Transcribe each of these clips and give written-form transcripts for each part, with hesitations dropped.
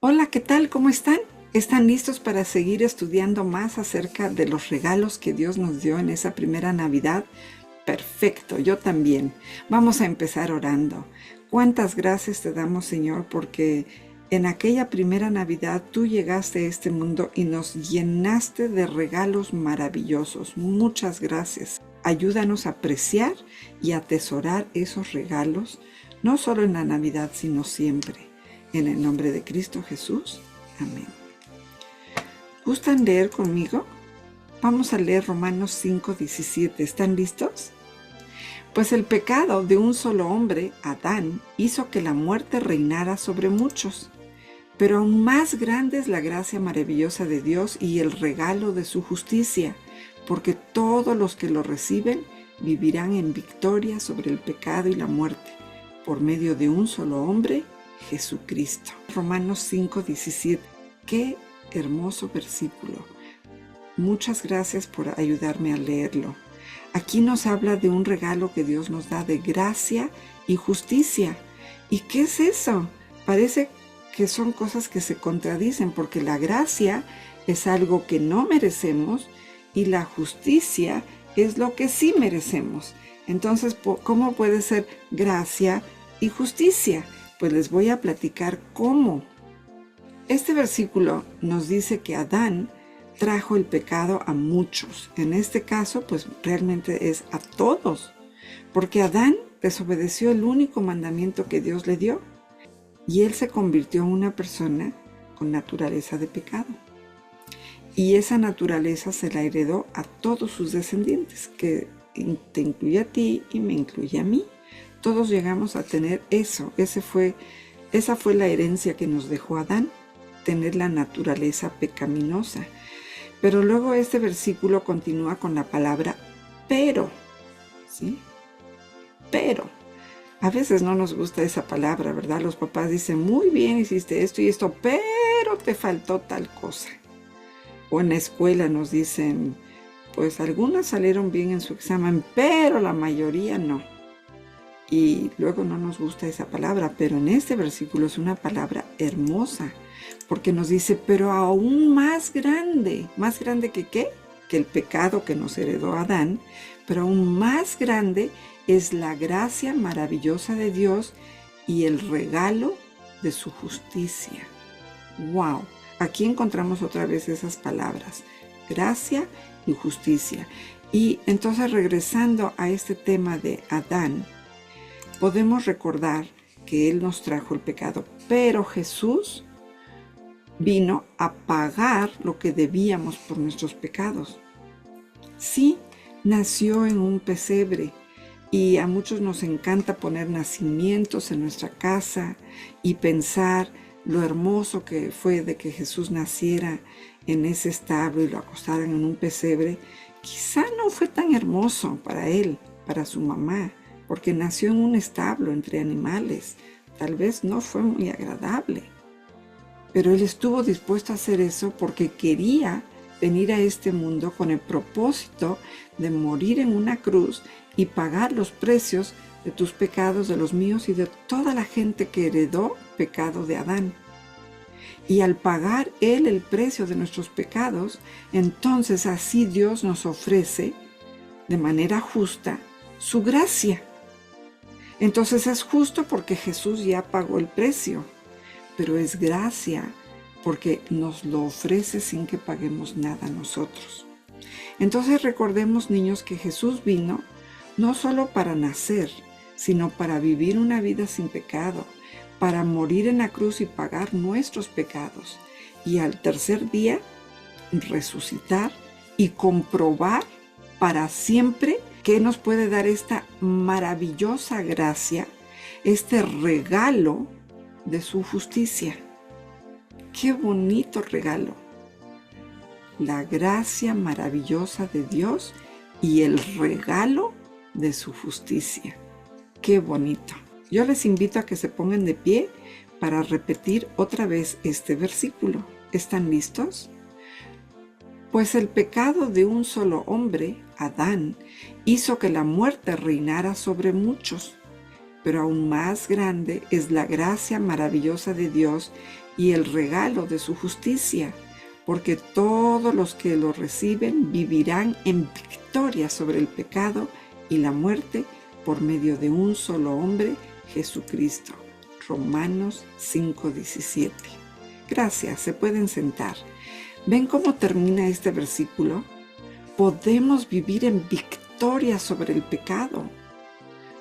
Hola, ¿qué tal? ¿Cómo están? ¿Están listos para seguir estudiando más acerca de los regalos que Dios nos dio en esa primera Navidad? Perfecto, yo también. Vamos a empezar orando. ¿Cuántas gracias te damos, Señor? Porque en aquella primera Navidad tú llegaste a este mundo y nos llenaste de regalos maravillosos. Muchas gracias. Ayúdanos a apreciar y atesorar esos regalos, no solo en la Navidad, sino siempre. En el nombre de Cristo Jesús. Amén. ¿Gustan leer conmigo? Vamos a leer Romanos 5:17. ¿Están listos? Pues el pecado de un solo hombre, Adán, hizo que la muerte reinara sobre muchos. Pero aún más grande es la gracia maravillosa de Dios y el regalo de su justicia, porque todos los que lo reciben vivirán en victoria sobre el pecado y la muerte, por medio de un solo hombre, Jesucristo. Romanos 5:17. Qué hermoso versículo. Muchas gracias por ayudarme a leerlo. Aquí nos habla de un regalo que Dios nos da de gracia y justicia. ¿Y qué es eso? Parece que son cosas que se contradicen, porque la gracia es algo que no merecemos y la justicia es lo que sí merecemos. Entonces, ¿cómo puede ser gracia y justicia? Pues les voy a platicar cómo. Este versículo nos dice que Adán trajo el pecado a muchos. En este caso, pues realmente es a todos, porque Adán desobedeció el único mandamiento que Dios le dio y él se convirtió en una persona con naturaleza de pecado. Y esa naturaleza se la heredó a todos sus descendientes, que te incluye a ti y me incluye a mí. Todos llegamos a tener eso. Esa fue la herencia que nos dejó Adán, tener la naturaleza pecaminosa. Pero luego este versículo continúa con la palabra pero, ¿sí? Pero. A veces no nos gusta esa palabra, ¿verdad? Los papás dicen, muy bien, hiciste esto y esto, pero te faltó tal cosa. O en la escuela nos dicen, pues algunas salieron bien en su examen, pero la mayoría no. Y luego no nos gusta esa palabra, pero en este versículo es una palabra hermosa, porque nos dice, pero aún más grande que ¿qué? Que el pecado que nos heredó Adán, pero aún más grande es la gracia maravillosa de Dios y el regalo de su justicia. ¡Wow! Aquí encontramos otra vez esas palabras, gracia y justicia. Y entonces regresando a este tema de Adán, podemos recordar que Él nos trajo el pecado, pero Jesús vino a pagar lo que debíamos por nuestros pecados. Sí, nació en un pesebre y a muchos nos encanta poner nacimientos en nuestra casa y pensar lo hermoso que fue de que Jesús naciera en ese establo y lo acostaran en un pesebre. Quizá no fue tan hermoso para él, para su mamá, porque nació en un establo entre animales. Tal vez no fue muy agradable. Pero él estuvo dispuesto a hacer eso porque quería venir a este mundo con el propósito de morir en una cruz y pagar los precios de tus pecados, de los míos y de toda la gente que heredó pecado de Adán. Y al pagar él el precio de nuestros pecados, entonces así Dios nos ofrece de manera justa su gracia. Entonces es justo porque Jesús ya pagó el precio, pero es gracia porque nos lo ofrece sin que paguemos nada nosotros. Entonces recordemos, niños, que Jesús vino no solo para nacer, sino para vivir una vida sin pecado, para morir en la cruz y pagar nuestros pecados, y al tercer día resucitar y comprobar para siempre que nos puede dar esta maravillosa gracia, este regalo de su justicia. ¡Qué bonito regalo! La gracia maravillosa de Dios y el regalo de su justicia. ¡Qué bonito! Yo les invito a que se pongan de pie para repetir otra vez este versículo. ¿Están listos? Pues el pecado de un solo hombre, Adán, hizo que la muerte reinara sobre muchos, pero aún más grande es la gracia maravillosa de Dios y el regalo de su justicia, porque todos los que lo reciben vivirán en victoria sobre el pecado y la muerte por medio de un solo hombre, Jesucristo. Romanos 5:17. Gracias, se pueden sentar. ¿Ven cómo termina este versículo? Podemos vivir en victoria sobre el pecado.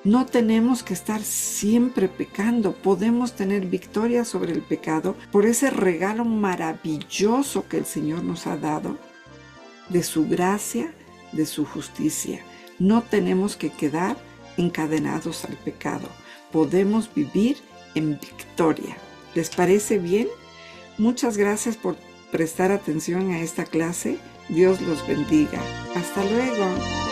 No tenemos que estar siempre pecando. Podemos tener victoria sobre el pecado por ese regalo maravilloso que el Señor nos ha dado, de su gracia, de su justicia. No tenemos que quedar encadenados al pecado. Podemos vivir en victoria. ¿Les parece bien? Muchas gracias por prestar atención a esta clase. Dios los bendiga. Hasta luego.